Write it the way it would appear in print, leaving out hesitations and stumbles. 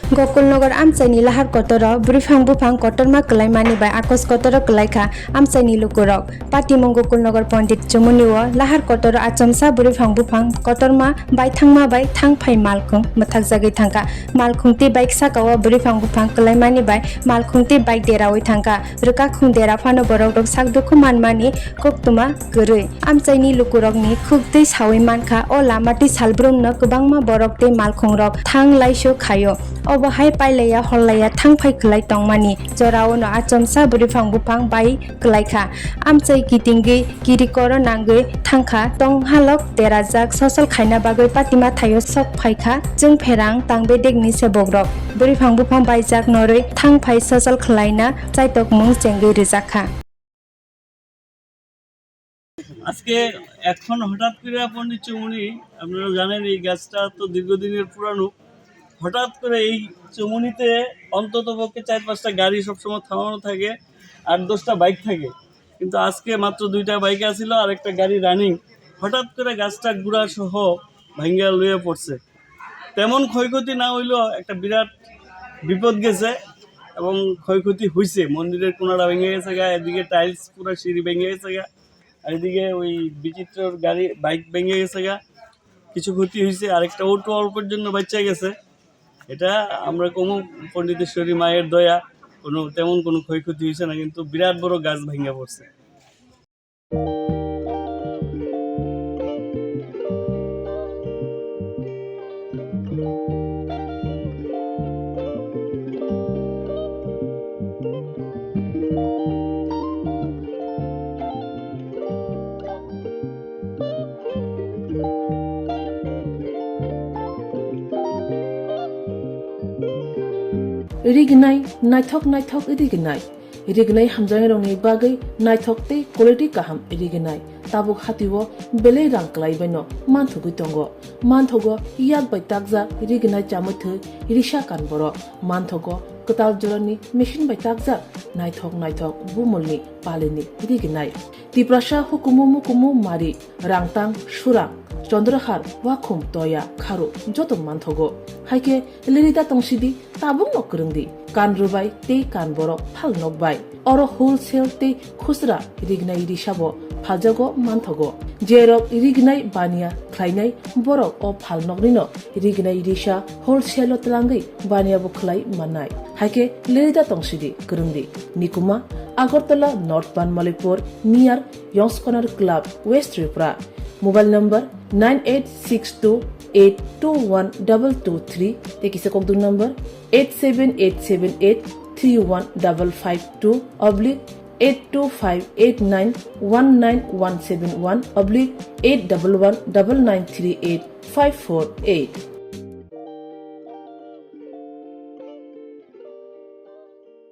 Gakulnagar Amchaio lahar kotoro Buriphang Buphang kotorma kalaimani by Akos kotoro Kwlaikha Amchaio Lukurog Patimong Gakulnagar Pandit Jumuniwo lahar kotoro Achamsa Buriphang Buphang kotorma by Thangma by Thangphai Malkhung Mwthakjakha thangka Malkhungti by Sakawa Buriphang Buphang kalaimani by Malkhungti by Derawi thangka Rukakhung Dera Phano Borok dok Sakdukhu Manmani Koktuma Gurui Amchaio Lukurogni Khukti Sawi Mankha O Lamati Salbrumno Kubangma Borokte Malkhungrok Thang Laisho Khayo Obahai Pailaya Holaya Thangphai Klai Tongmani Joraono Achamsa Buriphang Buphang by Kwlaikha Amchaio Kitingi Kirikoro Nangai Thangkha Tong Halok Derajak Social Khaina Bagoi Patima Thayo Sok Phaikha Jwngpherang Tangbe Degni Sebogrok Buriphang Buphang Baijak Noroi Thangphai Social Khlaina Chaitok Mung Chengi Rijakha আজকে এখন হঠাৎ করে পণ্ডিত চৌমুনি আপনারা জানেন এই গাছটা তো দীর্ঘদিনের পুরানো হঠাৎ করে এই চৌমুনিতে অন্ততপক্ষে 4-5টা গাড়ি সবসময় থামানো থাকে 8-10টা বাইক থাকে কিন্তু আজকে মাত্র 2টা বাইক আছিল আর একটা গাড়ি রানিং হঠাৎ করে গাছটা গুড়া সহ ভাঙ্গা লয়ে পড়ছে তেমন ক্ষয়ক্ষতি না হইলেও একটা বিরাট বিপদ গেছে এবং ক্ষয়ক্ষতি হইছে মন্দিরের কোণাটা ভেঙে গেছে গা এদিকে টাইলস পুরো সিঁড়ি ভেঙে গেছে গা এদিকে ওই বিচিত্রর গাড়ি বাইক ভেঙে গেছে গা কিছু ক্ষতি হয়েছে আরেকটা অটো অল্পের জন্য বাচ্চা গেছে এটা আমরা কোনো পণ্ডিতেশ্বরী মায়ের দয়া কোনো তেমন কোনো ক্ষয়ক্ষতি হয়েছে না কিন্তু বিরাট বড় গাছ ভেঙে পড়ছে Rignai naithok rignai hamjang rongni bagai naithok te quality kaham rignai tabuk hatiwo bele rang klai baino manthugui tongo manthogo yak bai takja rignai chamuthu risha kan boro manthogo kotal jorani machine bai takja naithok bumulni palini rignai tiprasha hukumu mari rangtang surang Chandrahar wakhum toya kharu joto manthogo haike lerida tongsidi tabung nokrungdi kan rubai te kan borok phal nokbai oro wholesale te khusra rignai risabo phajago manthogo jerok rignai bania khlainai borok o phal nokrino rignai risha wholesale tlangai bania bo khlai manai haike lerida tongsidi krungdi nikuma Agartala North Banmalipur near Youngskonar Club West Tripura Mobile number 9862821223 Take is a contact number 87878315552 oblique 82589191171 oblique 8119938 548